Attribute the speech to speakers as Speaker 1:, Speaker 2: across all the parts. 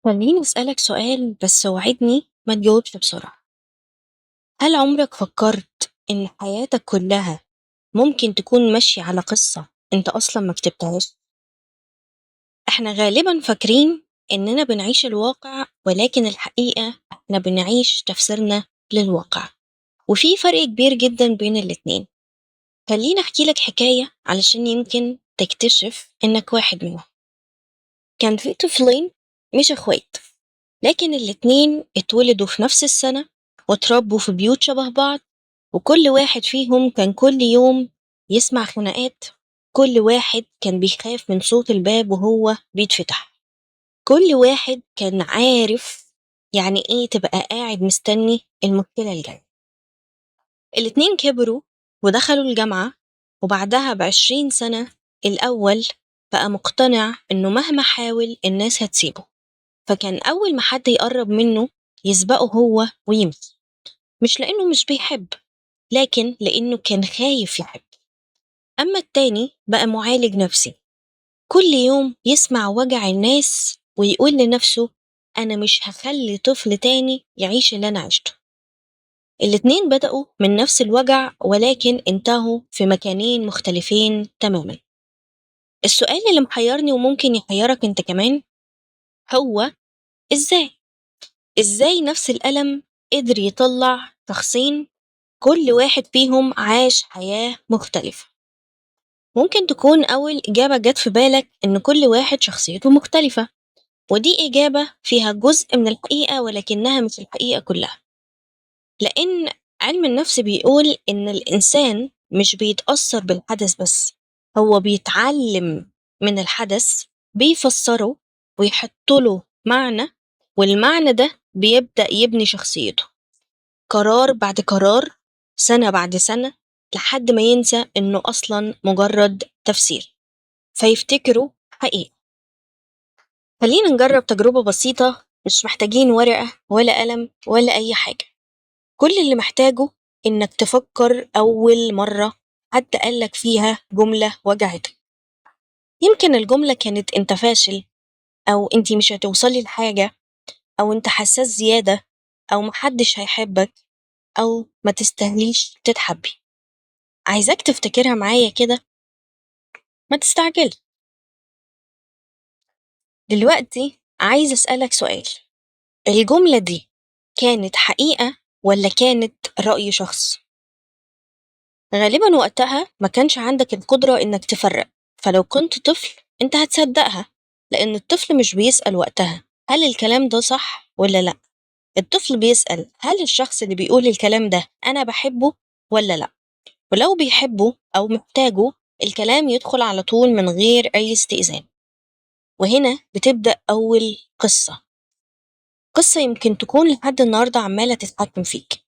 Speaker 1: خليني أسألك سؤال بس وعدني ما تجاوبش بسرعة. هل عمرك فكرت إن حياتك كلها ممكن تكون ماشية على قصة أنت أصلا ما كتبتهاش؟ إحنا غالبا فاكرين إننا بنعيش الواقع، ولكن الحقيقة إحنا بنعيش تفسيرنا للواقع، وفي فرق كبير جدا بين الاتنين. خليني أحكي لك حكاية علشان يمكن تكتشف إنك واحد منهم. كان في طفلين، مش اخوات، لكن الاتنين اتولدوا في نفس السنة واتربوا في بيوت شبه بعض، وكل واحد فيهم كان كل يوم يسمع خناقات. كل واحد كان بيخاف من صوت الباب وهو بيتفتح. كل واحد كان عارف يعني ايه تبقى قاعد مستني المشكلة الجاية. الاتنين كبروا ودخلوا الجامعة، وبعدها ب20 سنة الأول بقى مقتنع إنه مهما حاول الناس هتسيبه، فكان أول ما حد يقرب منه يسبقه هو ويمشي، مش لأنه مش بيحب، لكن لأنه كان خايف يحب. أما التاني بقى معالج نفسي، كل يوم يسمع وجع الناس ويقول لنفسه أنا مش هخلي طفل تاني يعيش اللي أنا عشته. الاتنين بدأوا من نفس الوجع، ولكن انتهوا في مكانين مختلفين تماما. السؤال اللي محيرني وممكن يحيرك انت كمان هو ازاي؟ ازاي نفس الألم قدر يطلع شخصين كل واحد فيهم عاش حياة مختلفة؟ ممكن تكون أول إجابة جت في بالك إن كل واحد شخصيته مختلفة، ودي إجابة فيها جزء من الحقيقة ولكنها مش الحقيقة كلها. لأن علم النفس بيقول إن الإنسان مش بيتأثر بالحدث بس، هو بيتعلم من الحدث، بيفسره ويحطله معنى، والمعنى ده بيبدأ يبني شخصيته قرار بعد قرار، سنة بعد سنة، لحد ما ينسى إنه أصلا مجرد تفسير فيفتكره حقيقة. خلينا نجرب تجربة بسيطة، مش محتاجين ورقة ولا قلم ولا أي حاجة. كل اللي محتاجه إنك تفكر أول مرة حد قالك فيها جملة وجعتك. يمكن الجملة كانت أنت فاشل، أو أنت مش هتوصلي لحاجة، أو أنت حساس زيادة، أو محدش هيحبك، أو ما تستاهليش تتحبي. عايزاك تفتكرها معايا كده، ما تستعجلش. دلوقتي عايز أسألك سؤال، الجملة دي كانت حقيقة ولا كانت رأي شخص؟ غالبا وقتها ما كانش عندك القدرة إنك تفرق، فلو كنت طفل أنت هتصدقها، لأن الطفل مش بيسأل وقتها هل الكلام ده صح ولا لأ. الطفل بيسأل هل الشخص اللي بيقول الكلام ده أنا بحبه ولا لأ، ولو بيحبه أو محتاجه الكلام يدخل على طول من غير أي استئذان. وهنا بتبدأ أول قصة، قصة يمكن تكون لحد النهاردة عمالة تتحكم فيك.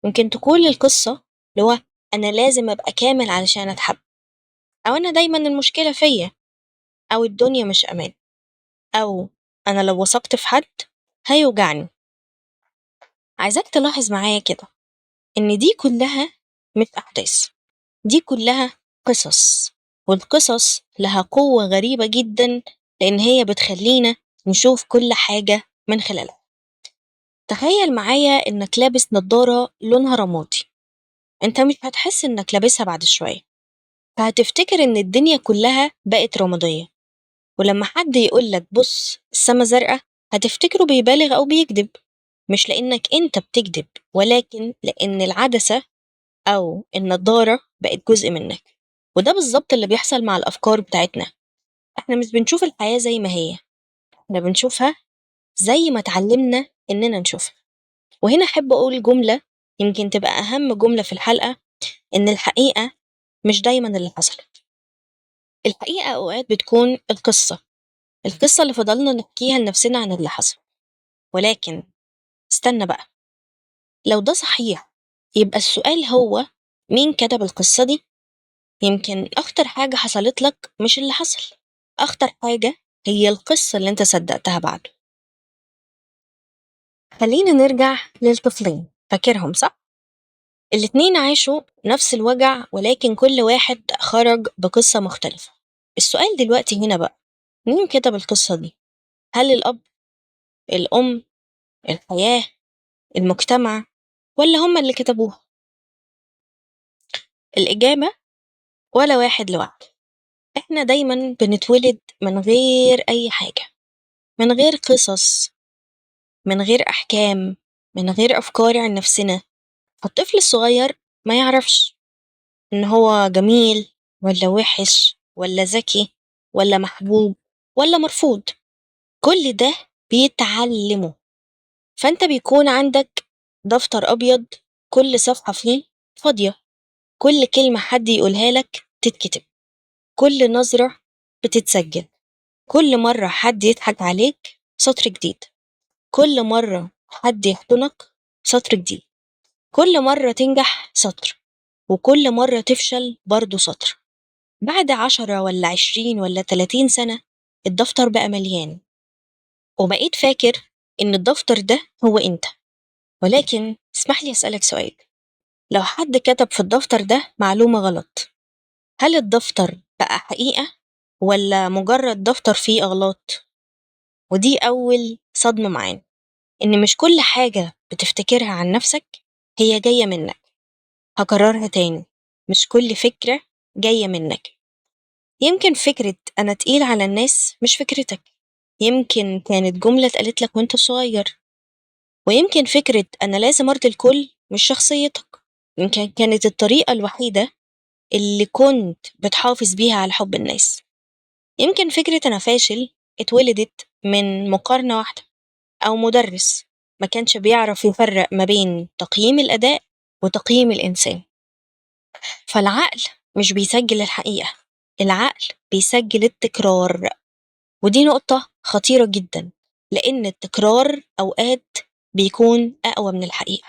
Speaker 1: يمكن تكون القصة اللي هو أنا لازم أبقى كامل علشان أتحب، أو أنا دايما المشكلة فيا، أو الدنيا مش أمان، أو أنا لو وثقت في حد هيوجعني. عايزاك تلاحظ معايا كده إن دي كلها مش أحداث، دي كلها قصص، والقصص لها قوة غريبة جدا، لأن هي بتخلينا نشوف كل حاجة من خلالها. تخيل معايا إنك لابس نضارة لونها رمادي، أنت مش هتحس إنك لابسها بعد شوية، فهتفتكر إن الدنيا كلها بقت رمادية. ولما حد يقولك بص السما زرقاء هتفتكره بيبالغ أو بيكذب، مش لأنك أنت بتكذب، ولكن لأن العدسة أو النضارة بقت جزء منك. وده بالظبط اللي بيحصل مع الأفكار بتاعتنا، احنا مش بنشوف الحياة زي ما هي، احنا بنشوفها زي ما اتعلمنا إننا نشوفها. وهنا أحب أقول جملة يمكن تبقى أهم جملة في الحلقة، إن الحقيقة مش دايما اللي حصلت. الحقيقة أوقات بتكون القصة اللي فضلنا نحكيها لنفسنا عن اللي حصل. ولكن استنى بقى، لو ده صحيح يبقى السؤال هو مين كتب القصة دي؟ يمكن أخطر حاجة حصلت لك مش اللي حصل، أخطر حاجة هي القصة اللي انت صدقتها بعده. خلينا نرجع للطفلين، فاكرهم صح؟ الاتنين عاشوا نفس الوجع، ولكن كل واحد خرج بقصة مختلفة. السؤال دلوقتي هنا بقى، مين كتب القصة دي؟ هل الأب الأم، الحياة، المجتمع، ولا هما اللي كتبوها؟ الإجابة ولا واحد لوحده. إحنا دايما بنتولد من غير أي حاجة، من غير قصص، من غير أحكام، من غير أفكار عن نفسنا. الطفل الصغير ما يعرفش إن هو جميل ولا وحش ولا ذكي ولا محبوب ولا مرفوض. كل ده بيتعلمه. فأنت بيكون عندك دفتر أبيض، كل صفحة فيه فاضية، كل كلمة حد يقولها لك تتكتب، كل نظرة بتتسجل، كل مرة حد يضحك عليك سطر جديد، كل مرة حد يحضنك سطر جديد، كل مرة تنجح سطر، وكل مرة تفشل برضو سطر. بعد 10 ولا 20 ولا 30 سنة الدفتر بقى مليان، وبقيت فاكر إن الدفتر ده هو أنت. ولكن اسمح لي أسألك سؤال، لو حد كتب في الدفتر ده معلومة غلط، هل الدفتر بقى حقيقة ولا مجرد دفتر فيه أغلاط؟ ودي أول صدمة معانا، إن مش كل حاجة بتفتكرها عن نفسك هي جاية منك. هكررها تاني، مش كل فكرة جاية منك. يمكن فكرة أنا تقيل على الناس مش فكرتك، يمكن كانت جملة اتقالت لك وانت صغير، ويمكن فكرة أنا لازم أرضي الكل مش شخصيتك، يمكن كانت الطريقة الوحيدة اللي كنت بتحافظ بيها على حب الناس. يمكن فكرة أنا فاشل اتولدت من مقارنة واحدة، أو مدرس ما كانش بيعرف يفرق ما بين تقييم الأداء وتقييم الإنسان. فالعقل مش بيسجل الحقيقة، العقل بيسجل التكرار. ودي نقطة خطيرة جدا، لأن التكرار أوقات بيكون أقوى من الحقيقة.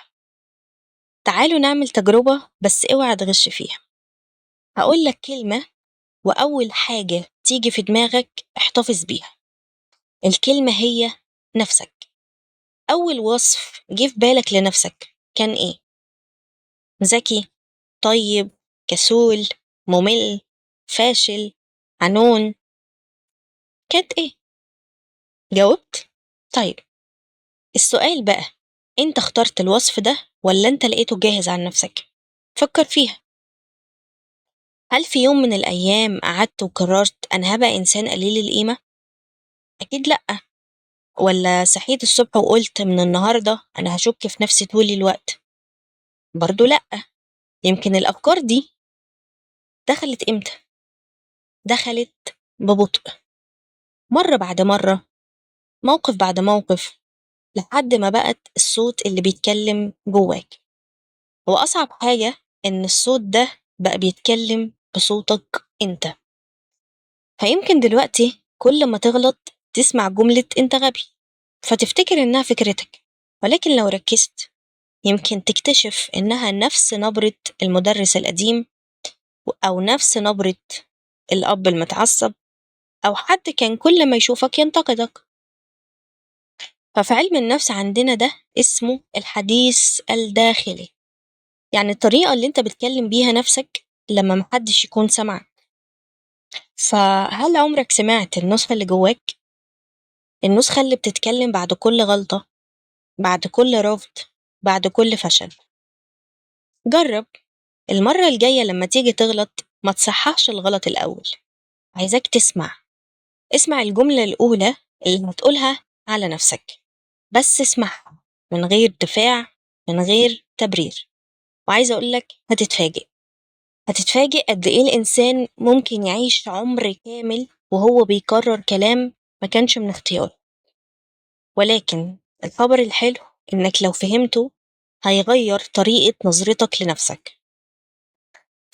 Speaker 1: تعالوا نعمل تجربة بس اوعى تغش فيها. هقول لك كلمة، وأول حاجة تيجي في دماغك احتفظ بيها. الكلمة هي نفسك. أول وصف جه في بالك لنفسك كان إيه؟ ذكي، طيب، كسول، ممل، فاشل، عنون؟ كانت إيه؟ جاوبت؟ طيب، السؤال بقى، أنت اخترت الوصف ده ولا أنت لقيته جاهز عن نفسك؟ فكر فيها. هل في يوم من الأيام قعدت وقررت أنا هبقى إنسان قليل القيمة؟ أكيد لأ. ولا صحيت الصبح وقلت من النهاردة أنا هشك في نفسي طول الوقت؟ برضو لأ. يمكن الأفكار دي دخلت إمتى؟ دخلت ببطء، مرة بعد مرة، موقف بعد موقف، لحد ما بقت الصوت اللي بيتكلم جواك. وأصعب حاجة إن الصوت ده بقى بيتكلم بصوتك أنت. فيمكن دلوقتي كل ما تغلط تسمع جملة أنت غبي، فتفتكر إنها فكرتك، ولكن لو ركزت يمكن تكتشف إنها نفس نبرة المدرس القديم، أو نفس نبرة الأب المتعصب، أو حد كان كل ما يشوفك ينتقدك. ففي علم النفس عندنا ده اسمه الحديث الداخلي، يعني الطريقة اللي انت بتكلم بيها نفسك لما محدش يكون سمعك. فهل عمرك سمعت النسخة اللي جواك؟ النسخة اللي بتتكلم بعد كل غلطة، بعد كل رفض، بعد كل فشل. جرب المرة الجاية لما تيجي تغلط ما تصححش الغلط الأول، عايزاك تسمع. اسمع الجملة الأولى اللي هتقولها على نفسك، بس اسمعها من غير دفاع، من غير تبرير. وعايزة أقولك هتتفاجئ قد إيه الإنسان ممكن يعيش عمر كامل وهو بيكرر كلام ما كانش من اختياره. ولكن الخبر الحلو إنك لو فهمته هيغير طريقة نظرتك لنفسك.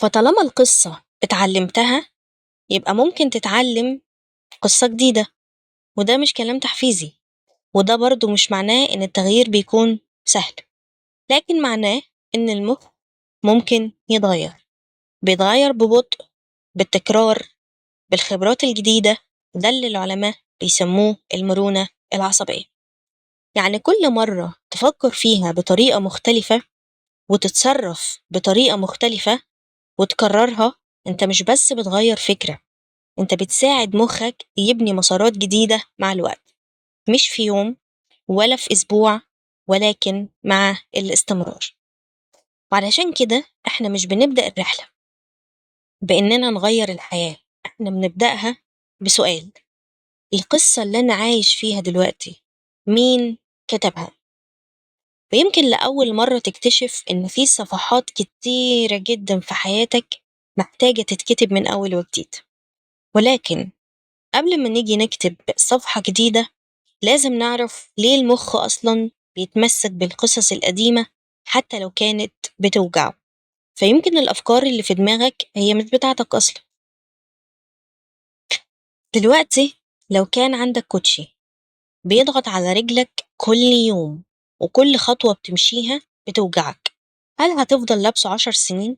Speaker 1: فطالما القصة اتعلمتها يبقى ممكن تتعلم قصة جديدة، وده مش كلام تحفيزي، وده برضو مش معناه إن التغيير بيكون سهل، لكن معناه إن المخ ممكن يتغير، بيتغير ببطء، بالتكرار، بالخبرات الجديدة. ده اللي العلماء بيسموه المرونة العصبية. يعني كل مرة تفكر فيها بطريقة مختلفة وتتصرف بطريقة مختلفة وتكررها، انت مش بس بتغير فكرة، انت بتساعد مخك يبني مسارات جديدة مع الوقت، مش في يوم، ولا في أسبوع، ولكن مع الاستمرار. وعلشان كده إحنا مش بنبدأ الرحلة بإننا نغير الحياة، إحنا بنبدأها بسؤال: القصة اللي أنا عايش فيها دلوقتي مين كتبها؟ ويمكن لأول مرة تكتشف إن في صفحات كتيرة جدا في حياتك محتاجة تتكتب من أول وجديد. ولكن قبل ما نيجي نكتب صفحة جديدة لازم نعرف ليه المخ أصلا بيتمسك بالقصص القديمة حتى لو كانت بتوجعه. فيمكن الأفكار اللي في دماغك هي مش بتاعتك أصلا. دلوقتي لو كان عندك كوتشي بيضغط على رجلك كل يوم وكل خطوة بتمشيها بتوجعك، هل هتفضل لابسه 10 سنين؟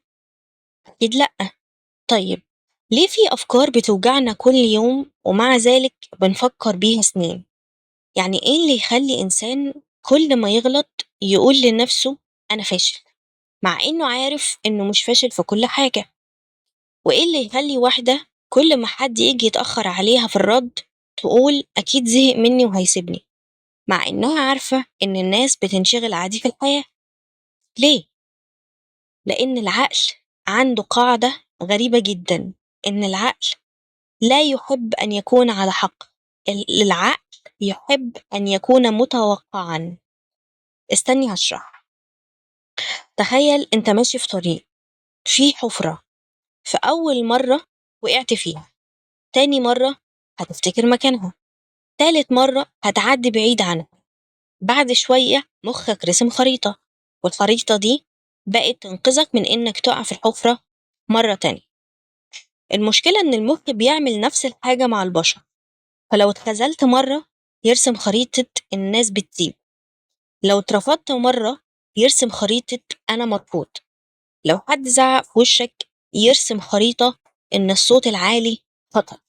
Speaker 1: أكيد لأ. طيب ليه في أفكار بتوجعنا كل يوم ومع ذلك بنفكر بيها سنين؟ يعني إيه اللي يخلي إنسان كل ما يغلط يقول لنفسه أنا فاشل، مع إنه عارف إنه مش فاشل في كل حاجة؟ وإيه اللي يخلي واحدة كل ما حد يجي يتأخر عليها في الرد تقول أكيد زهق مني وهيسيبني، مع إنها عارفة إن الناس بتنشغل عادي في الحياة؟ ليه؟ لأن العقل عنده قاعدة غريبة جدا، إن العقل لا يحب أن يكون على حق، العقل يحب أن يكون متوقعا. استني هشرح. تخيل أنت ماشي في طريق في حفرة، في أول مرة وقعت فيها، تاني مرة هتفتكر مكانها، تالت مرة هتعدي بعيد عنها. بعد شوية مخك رسم خريطة، والخريطة دي بقت تنقذك من إنك تقع في الحفرة مرة تانية. المشكلة إن المخ بيعمل نفس الحاجة مع البشر، فلو اتخذلت مرة يرسم خريطة الناس بتسيب، لو اترفضت مرة يرسم خريطة أنا مرفوض، لو حد زعق في وشك يرسم خريطة إن الصوت العالي خطر.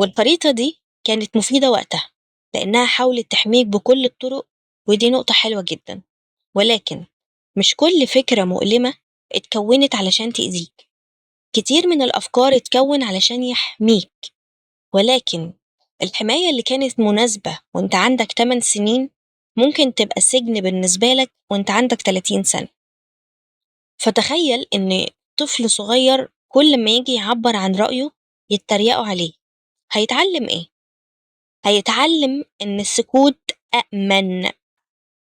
Speaker 1: والخريطة دي كانت مفيدة وقتها لأنها حاولت تحميك بكل الطرق، ودي نقطة حلوة جدا. ولكن مش كل فكرة مؤلمة اتكونت علشان تأذيك، كتير من الأفكار اتكون علشان يحميك. ولكن الحماية اللي كانت مناسبة وانت عندك 8 سنين ممكن تبقى سجن بالنسبة لك وانت عندك 30 سنة. فتخيل ان طفل صغير كل ما يجي يعبر عن رأيه يتريقوا عليه، هيتعلم ايه؟ هيتعلم ان السكوت أأمن.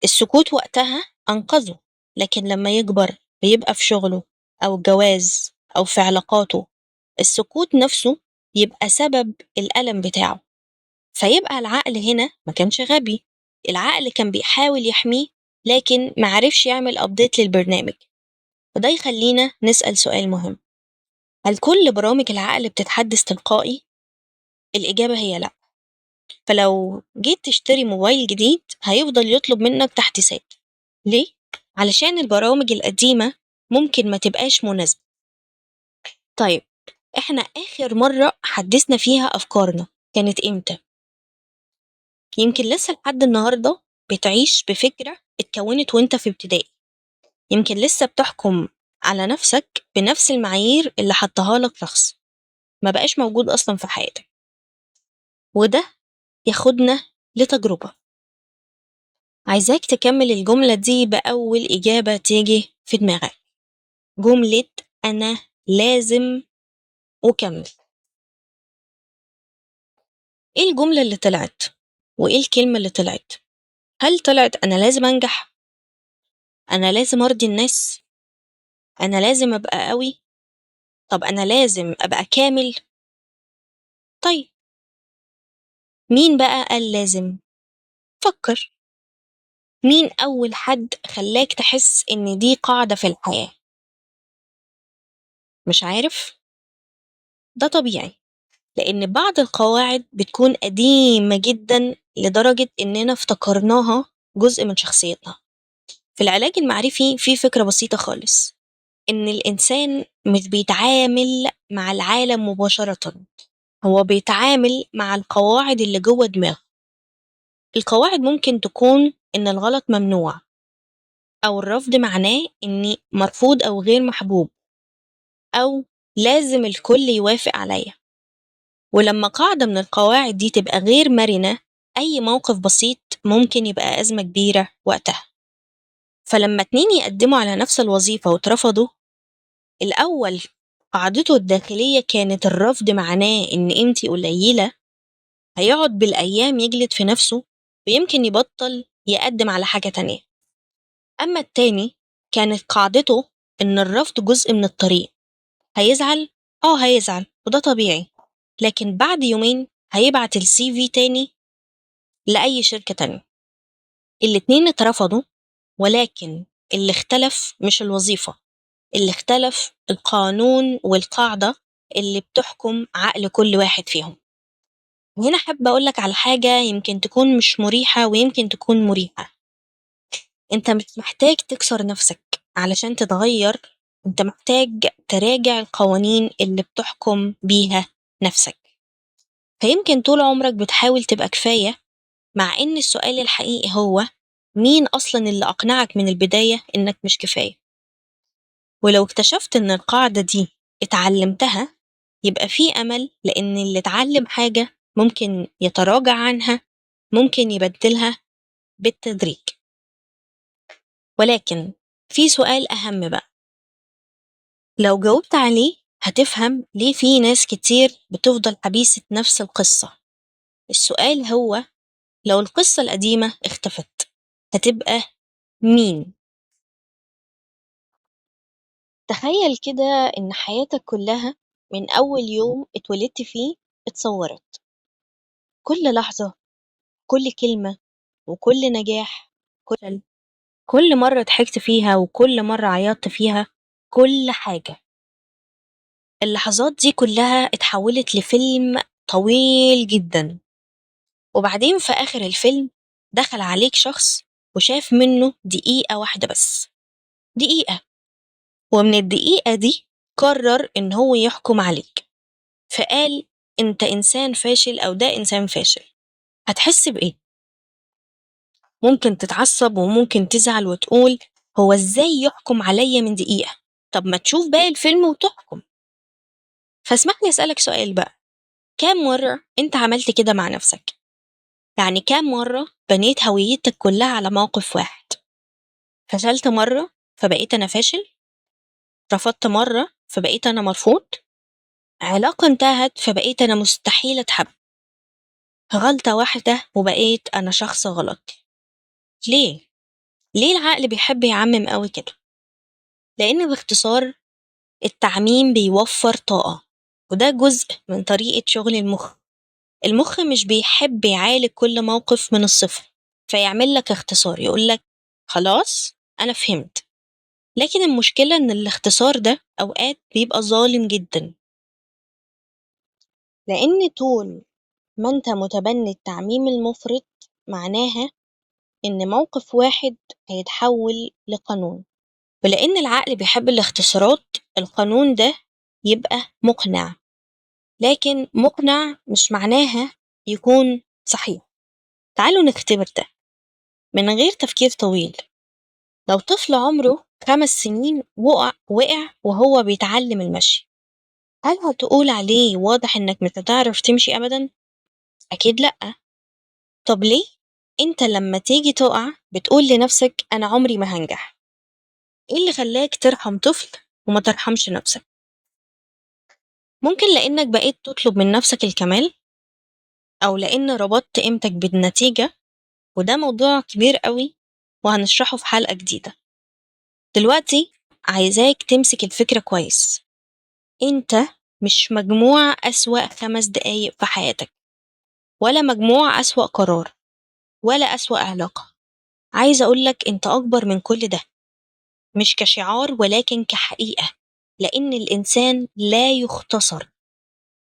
Speaker 1: السكوت وقتها أنقذه، لكن لما يكبر ويبقى في شغله أو جواز أو في علاقاته السكوت نفسه يبقى سبب الألم بتاعه. فيبقى العقل هنا ما كانش غبي، العقل كان بيحاول يحميه لكن معرفش يعمل أبديت للبرنامج. وده يخلينا نسأل سؤال مهم: هل كل برامج العقل بتتحدث تلقائي؟ الإجابة هي لأ. فلو جيت تشتري موبايل جديد هيفضل يطلب منك تحديثات. ليه؟ علشان البرامج القديمة ممكن ما تبقاش مناسبة. طيب احنا آخر مرة حدثنا فيها أفكارنا كانت إمتى؟ يمكن لسه لحد النهاردة بتعيش بفكرة اتكونت وانت في ابتدائي، يمكن لسه بتحكم على نفسك بنفس المعايير اللي حطها لك شخص ما بقاش موجود أصلا في حياتك. وده ياخدنا لتجربة. عايزاك تكمل الجملة دي بأول إجابة تيجي في دماغك، جملة أنا لازم. وكمل. إيه الجملة اللي طلعت؟ وإيه الكلمة اللي طلعت؟ هل طلعت أنا لازم أنجح؟ أنا لازم أرضي الناس؟ أنا لازم أبقى قوي؟ طب أنا لازم أبقى كامل؟ طيب مين بقى قال لازم؟ فكر، مين أول حد خلاك تحس إن دي قاعدة في الحياة؟ مش عارف؟ ده طبيعي، لأن بعض القواعد بتكون قديمة جدا لدرجة إننا افتكرناها جزء من شخصيتنا. في العلاج المعرفي في فكرة بسيطة خالص، إن الإنسان مش بيتعامل مع العالم مباشرة، هو بيتعامل مع القواعد اللي جوه دماغه. القواعد ممكن تكون إن الغلط ممنوع، أو الرفض معناه إني مرفوض أو غير محبوب، أو لازم الكل يوافق عليا. ولما قاعدة من القواعد دي تبقى غير مرنة، أي موقف بسيط ممكن يبقى أزمة كبيرة وقتها. فلما اتنين يقدموا على نفس الوظيفة واترفضوا، الأول قاعدته الداخلية كانت الرفض معناه إن قيمتي قليلة، هيقعد بالأيام يجلد في نفسه ويمكن يبطل يقدم على حاجة تانية. أما التاني كانت قاعدته إن الرفض جزء من الطريق، هيزعل، هيزعل وده طبيعي، لكن بعد يومين هيبعت السي في تاني لأي شركة تانية. الاتنين اترفضوا، ولكن اللي اختلف مش الوظيفة، اللي اختلف القانون والقاعدة اللي بتحكم عقل كل واحد فيهم. وهنا حابة أقولك على حاجة يمكن تكون مش مريحة ويمكن تكون مريحة. انت مش محتاج تكسر نفسك علشان تتغير، انت محتاج تراجع القوانين اللي بتحكم بيها نفسك. فيمكن طول عمرك بتحاول تبقى كفاية، مع ان السؤال الحقيقي هو مين اصلا اللي اقنعك من البداية انك مش كفاية؟ ولو اكتشفت ان القاعدة دي اتعلمتها، يبقى في امل، لان اللي اتعلم حاجة ممكن يتراجع عنها، ممكن يبدلها بالتدريج. ولكن في سؤال اهم بقى، لو جاوبت عليه هتفهم ليه في ناس كتير بتفضل حبيسة نفس القصة. السؤال هو، لو القصة القديمة اختفت هتبقى مين؟ تخيل كده إن حياتك كلها من أول يوم اتولدت فيه اتصورت، كل لحظة، كل كلمة، وكل نجاح، كل مرة ضحكت فيها وكل مرة عيطت فيها، كل حاجة. اللحظات دي كلها اتحولت لفيلم طويل جدا، وبعدين في آخر الفيلم دخل عليك شخص وشاف منه دقيقة واحدة بس، دقيقة، ومن الدقيقة دي قرر إن هو يحكم عليك، فقال أنت إنسان فاشل أو ده إنسان فاشل. هتحس بإيه؟ ممكن تتعصب وممكن تزعل وتقول هو إزاي يحكم عليا من دقيقة؟ طب ما تشوف باقي الفيلم وتحكم. فاسمح لي أسألك سؤال بقى، كام مرة أنت عملت كده مع نفسك؟ يعني كام مرة بنيت هويتك كلها على موقف واحد؟ فشلت مرة فبقيت أنا فاشل، رفضت مرة فبقيت أنا مرفوض، علاقة انتهت فبقيت أنا مستحيل أتحب، غلطة واحدة وبقيت أنا شخص غلط. ليه؟ ليه العقل بيحب يعمم قوي كده؟ لأن باختصار التعميم بيوفر طاقة، وده جزء من طريقة شغل المخ. المخ مش بيحب يعالج كل موقف من الصفر، فيعمل لك اختصار يقولك خلاص أنا فهمت. لكن المشكلة إن الاختصار ده أوقات بيبقى ظالم جدا، لأن طول ما أنت متبني التعميم المفرط معناها إن موقف واحد هيتحول لقانون. ولأن العقل بيحب الاختصارات، القانون ده يبقى مقنع، لكن مقنع مش معناها يكون صحيح. تعالوا نختبر ده من غير تفكير طويل. لو طفل عمره 5 سنين وقع وهو بيتعلم المشي، هل هتقول عليه واضح إنك مش هتعرف تمشي أبدا؟ أكيد لأ. طب ليه؟ أنت لما تيجي تقع بتقول لنفسك أنا عمري ما هنجح. إيه اللي خلاك ترحم طفل وما ترحمش نفسك؟ ممكن لأنك بقيت تطلب من نفسك الكمال، أو لأن ربطت قيمتك بالنتيجة، وده موضوع كبير قوي وهنشرحه في حلقة جديدة. دلوقتي عايزاك تمسك الفكرة كويس، أنت مش مجموع أسوأ 5 دقايق في حياتك، ولا مجموع أسوأ قرار، ولا أسوأ علاقة. عايزة أقولك أنت أكبر من كل ده، مش كشعار ولكن كحقيقة، لأن الإنسان لا يختصر.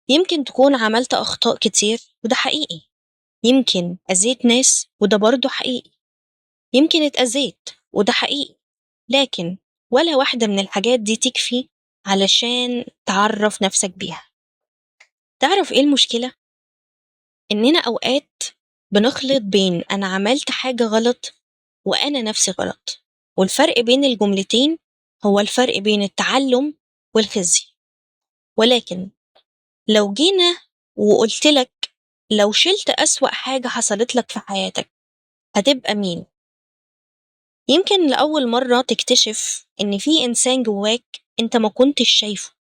Speaker 1: يمكن تكون عملت أخطاء كتير وده حقيقي، يمكن أذيت ناس وده برضو حقيقي، يمكن اتأذيت وده حقيقي، لكن ولا واحدة من الحاجات دي تكفي علشان تعرف نفسك بيها. تعرف إيه المشكلة؟ إننا أوقات بنخلط بين أنا عملت حاجة غلط وأنا نفسي غلط، والفرق بين الجملتين هو الفرق بين التعلم والخزي. ولكن لو جينا وقلت لك لو شلت أسوأ حاجة حصلت لك في حياتك، هتبقى مين؟ يمكن لأول مرة تكتشف إن في إنسان جواك أنت ما كنتش شايفه،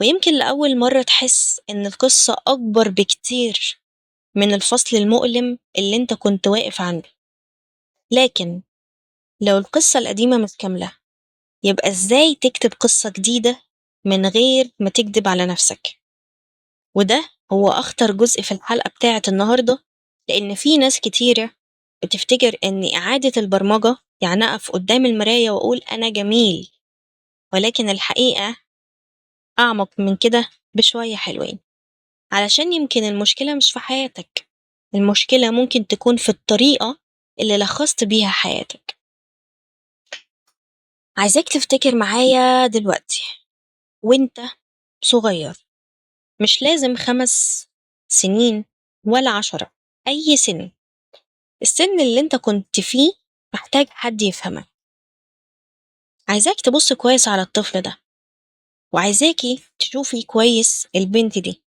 Speaker 1: ويمكن لأول مرة تحس إن القصة أكبر بكتير من الفصل المؤلم اللي أنت كنت واقف عنده. لكن لو القصة القديمة مش كاملة، يبقى إزاي تكتب قصة جديدة من غير ما تكدب على نفسك؟ وده هو أخطر جزء في الحلقة بتاعة النهاردة، لأن في ناس كتيرة بتفتكر إن إعادة البرمجة يعني أقف قدام المراية وأقول أنا جميل، ولكن الحقيقة أعمق من كده بشوية حلوين. علشان يمكن المشكلة مش في حياتك، المشكلة ممكن تكون في الطريقة اللي لخصت بيها حياتك. عايزاك تفتكر معايا دلوقتي وانت صغير، مش لازم 5 سنين ولا 10، أي سن. السن اللي انت كنت فيه محتاج حد يفهمك. عايزاك تبص كويس على الطفل ده، وعايزاكي تشوفي كويس البنت دي.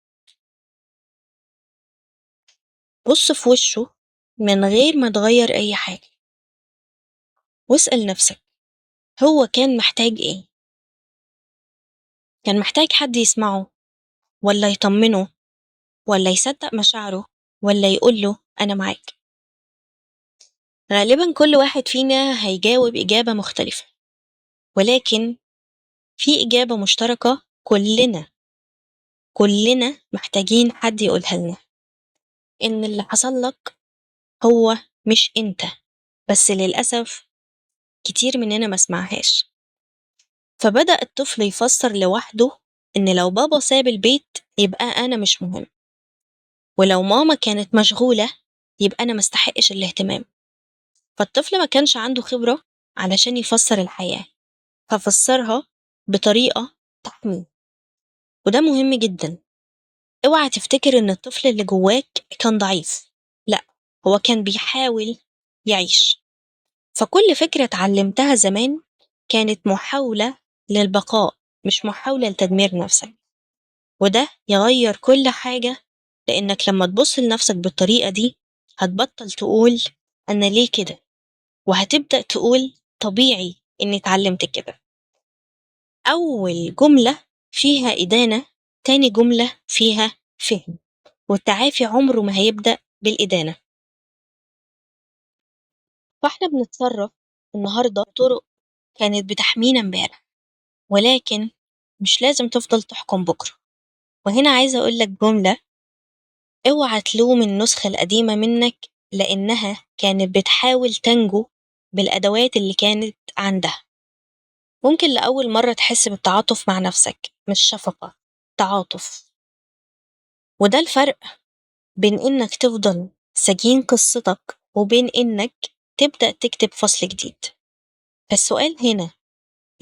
Speaker 1: بص في وشه من غير ما تغير أي حاجة، واسأل نفسك هو كان محتاج ايه؟ كان محتاج حد يسمعه، ولا يطمنه، ولا يصدق مشاعره، ولا يقوله أنا معاك؟ غالبا كل واحد فينا هيجاوب إجابة مختلفة، ولكن في إجابة مشتركة كلنا محتاجين حد يقولها لنا، إن اللي حصل لك هو مش أنت، بس للأسف كتير مننا ما سمعهاش. فبدأ الطفل يفسر لوحده إن لو بابا ساب البيت يبقى أنا مش مهم، ولو ماما كانت مشغولة يبقى أنا مستحقش الاهتمام. فالطفل ما كانش عنده خبرة علشان يفسر الحياة، ففسرها بطريقة تحميه. وده مهم جدا. اوعى تفتكر ان الطفل اللي جواك كان ضعيف، لا، هو كان بيحاول يعيش. فكل فكرة اتعلمتها زمان كانت محاولة للبقاء، مش محاولة لتدمير نفسك. وده يغير كل حاجة، لأنك لما تبص لنفسك بالطريقة دي هتبطل تقول أنا ليه كده، وهتبدأ تقول طبيعي إني اتعلمت كده. أول جملة فيها إدانة، تاني جملة فيها فهم، والتعافي عمره ما هيبدأ بالإدانة. فاحنا بنتصرف النهاردة بطرق كانت بتحمينا امبارح، ولكن مش لازم تفضل تحكم بكرة. وهنا عايزة أقولك جملة: اوعى تلوم النسخة القديمة منك، لأنها كانت بتحاول تنجو بالأدوات اللي كانت عندها. ممكن لأول مرة تحس بالتعاطف مع نفسك، مش شفقة، تعاطف. وده الفرق بين إنك تفضل سجين قصتك وبين إنك تبدأ تكتب فصل جديد. فالسؤال هنا: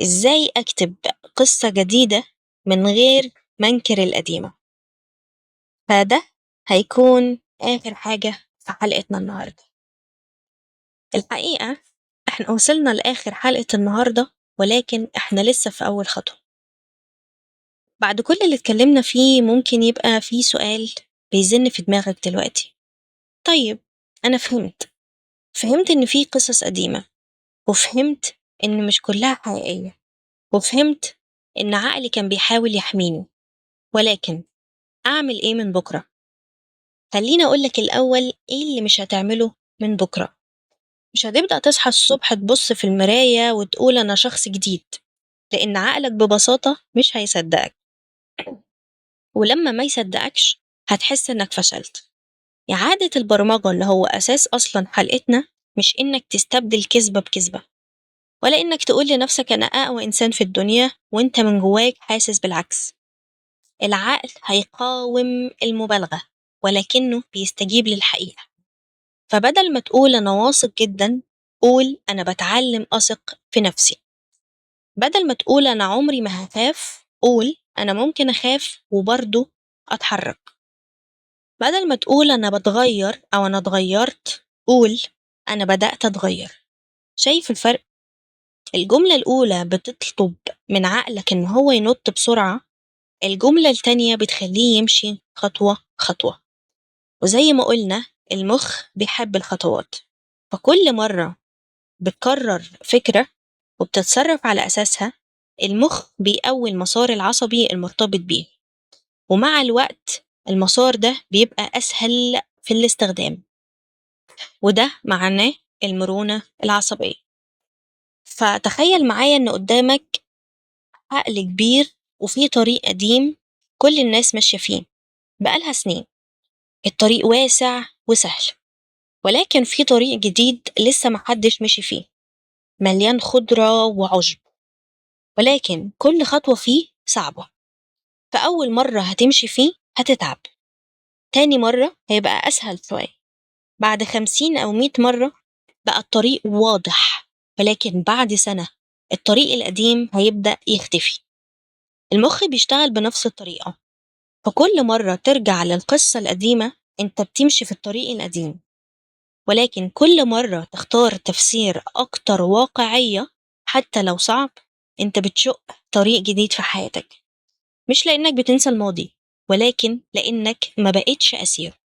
Speaker 1: إزاي أكتب قصة جديدة من غير ما أنكر القديمة؟ فده هيكون آخر حاجة في حلقتنا النهاردة. الحقيقة إحنا وصلنا لآخر حلقة النهاردة، ولكن إحنا لسه في أول خطوة. بعد كل اللي اتكلمنا فيه ممكن يبقى فيه سؤال بيزن في دماغك دلوقتي: طيب، أنا فهمت إن في قصص قديمة، وفهمت إن مش كلها حقيقية، وفهمت إن عقلي كان بيحاول يحميني، ولكن أعمل إيه من بكرة؟ خليني أقولك الأول إيه اللي مش هتعمله من بكرة. مش هتبدأ تصحى الصبح تبص في المراية وتقول أنا شخص جديد، لأن عقلك ببساطة مش هيصدقك، ولما ما يصدقكش هتحس إنك فشلت. إعادة البرمجة اللي هو أساس أصلا حلقتنا مش إنك تستبدل كذبة بكذبة، ولا إنك تقول لنفسك أنا أقوى إنسان في الدنيا وإنت من جواك حاسس بالعكس. العقل هيقاوم المبالغة، ولكنه بيستجيب للحقيقة. فبدل ما تقول أنا واثق جدا، قول أنا بتعلم أثق في نفسي. بدل ما تقول أنا عمري ما هخاف، قول أنا ممكن أخاف وبرضه أتحرك. بدل ما تقول أنا بتغير أو أنا اتغيرت، قول أنا بدأت أتغير. شايف الفرق؟ الجملة الأولى بتطلب من عقلك إن هو ينط بسرعة، الجملة التانية بتخليه يمشي خطوة خطوة. وزي ما قلنا المخ بيحب الخطوات. فكل مرة بتكرر فكرة وبتتصرف على أساسها، المخ بيقوي المسار العصبي المرتبط بيه، ومع الوقت المسار ده بيبقى أسهل في الاستخدام، وده معناه المرونة العصبية. فتخيل معايا إن قدامك عقل كبير وفيه طريق قديم كل الناس ماشية فيه بقالها سنين. الطريق واسع وسهل، ولكن في طريق جديد لسه محدش مشي فيه، مليان خضرة وعشب، ولكن كل خطوة فيه صعبة. فأول مرة هتمشي فيه هتتعب، تاني مرة هيبقى أسهل شوية، بعد 50 أو 100 مرة بقى الطريق واضح، ولكن بعد سنة الطريق القديم هيبدأ يختفي. المخ بيشتغل بنفس الطريقة، فكل مرة ترجع للقصة القديمة انت بتمشي في الطريق القديم، ولكن كل مرة تختار تفسير أكتر واقعية حتى لو صعب، انت بتشق طريق جديد في حياتك، مش لأنك بتنسى الماضي، ولكن لأنك ما بقتش أسير.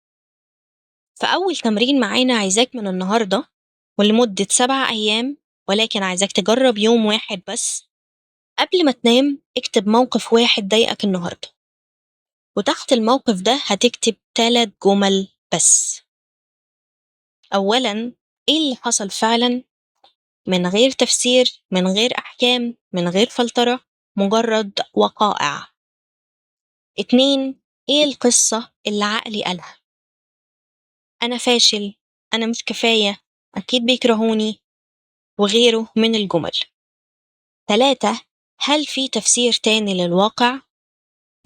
Speaker 1: فأول تمرين معانا عايزاك من النهاردة ولمدة 7 أيام، ولكن عايزاك تجرب يوم واحد بس، قبل ما تنام اكتب موقف واحد ضايقك النهاردة، وتحت الموقف ده هتكتب 3 جمل بس. أولاً، إيه اللي حصل فعلاً، من غير تفسير، من غير أحكام، من غير فلترة، مجرد وقائع. 2، إيه القصة اللي عقلي قالها، أنا فاشل، أنا مش كفاية، أكيد بيكرهوني، وغيره من الجمل. 3، هل في تفسير تاني للواقع،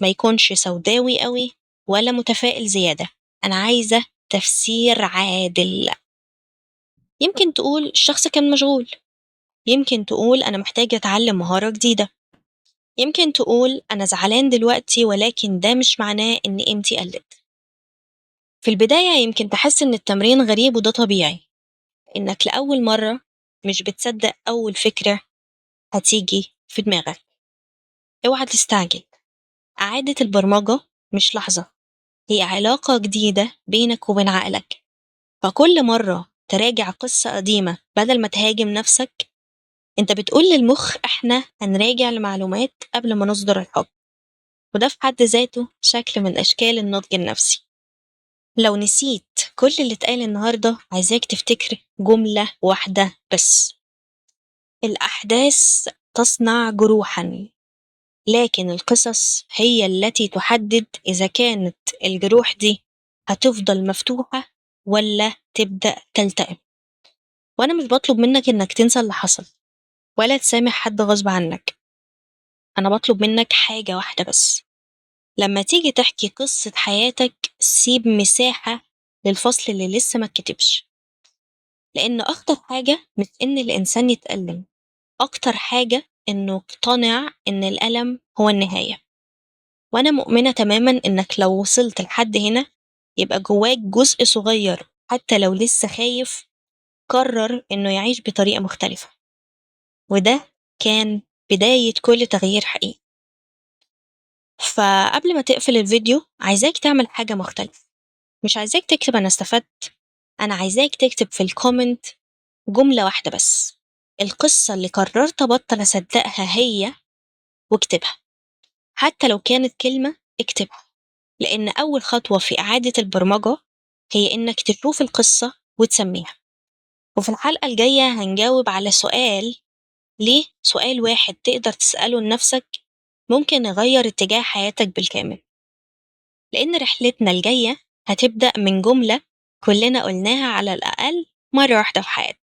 Speaker 1: ما يكونش سوداوي قوي ولا متفائل زيادة، أنا عايزة تفسير عادل. يمكن تقول الشخص كان مشغول، يمكن تقول أنا محتاجة أتعلم مهارة جديدة، يمكن تقول أنا زعلان دلوقتي ولكن ده مش معناه إن قيمتي قلت. في البداية يمكن تحس إن التمرين غريب، وده طبيعي، إنك لأول مرة مش بتصدق أول فكرة هتيجي في دماغك. اوعى تستعجل، إعادة البرمجة مش لحظة، هي علاقة جديدة بينك وبين عقلك. فكل مرة تراجع قصة قديمة بدل ما تهاجم نفسك، انت بتقول للمخ احنا هنراجع المعلومات قبل ما نصدر الحكم، وده في حد ذاته شكل من أشكال النضج النفسي. لو نسيت كل اللي اتقال النهاردة، عايزاك تفتكر جملة واحدة بس: الأحداث تصنع جروحا، لكن القصص هي التي تحدد إذا كانت الجروح دي هتفضل مفتوحة ولا تبدأ تلتئم. وأنا مش بطلب منك إنك تنسى اللي حصل ولا تسامح حد غصب عنك، أنا بطلب منك حاجة واحدة بس: لما تيجي تحكي قصة حياتك سيب مساحة للفصل اللي لسه ما اتكتبش، لأن أخطر حاجة مش إن الإنسان يتألم، أكتر حاجة إنه اقتنع إن الألم هو النهاية. وأنا مؤمنة تماما إنك لو وصلت لحد هنا يبقى جواك جزء صغير حتى لو لسه خايف قرر إنه يعيش بطريقة مختلفة، وده كان بداية كل تغيير حقيقي. فقبل ما تقفل الفيديو عايزاك تعمل حاجة مختلفة، مش عايزاك تكتب أنا استفدت، أنا عايزاك تكتب في الكومنت جملة واحدة بس: القصة اللي قررت أبطل أصدقها هي، واكتبها. حتى لو كانت كلمة اكتبها، لأن أول خطوة في إعادة البرمجة هي إنك تشوف القصة وتسميها. وفي الحلقة الجاية هنجاوب على سؤال، ليه سؤال واحد تقدر تسأله لنفسك ممكن يغير اتجاه حياتك بالكامل، لأن رحلتنا الجاية هتبدأ من جملة كلنا قلناها على الأقل مرة واحدة في حياتنا.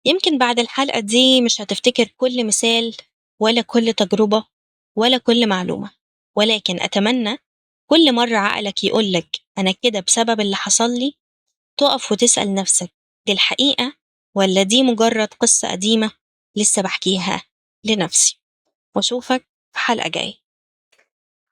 Speaker 1: يمكن بعد الحلقة دي مش هتفتكر كل مثال ولا كل تجربة ولا كل معلومة، ولكن أتمنى كل مرة عقلك يقولك أنا كده بسبب اللي حصل لي، تقف وتسأل نفسك دي الحقيقة ولا دي مجرد قصة قديمة لسه بحكيها لنفسي. وأشوفك في حلقة جاية.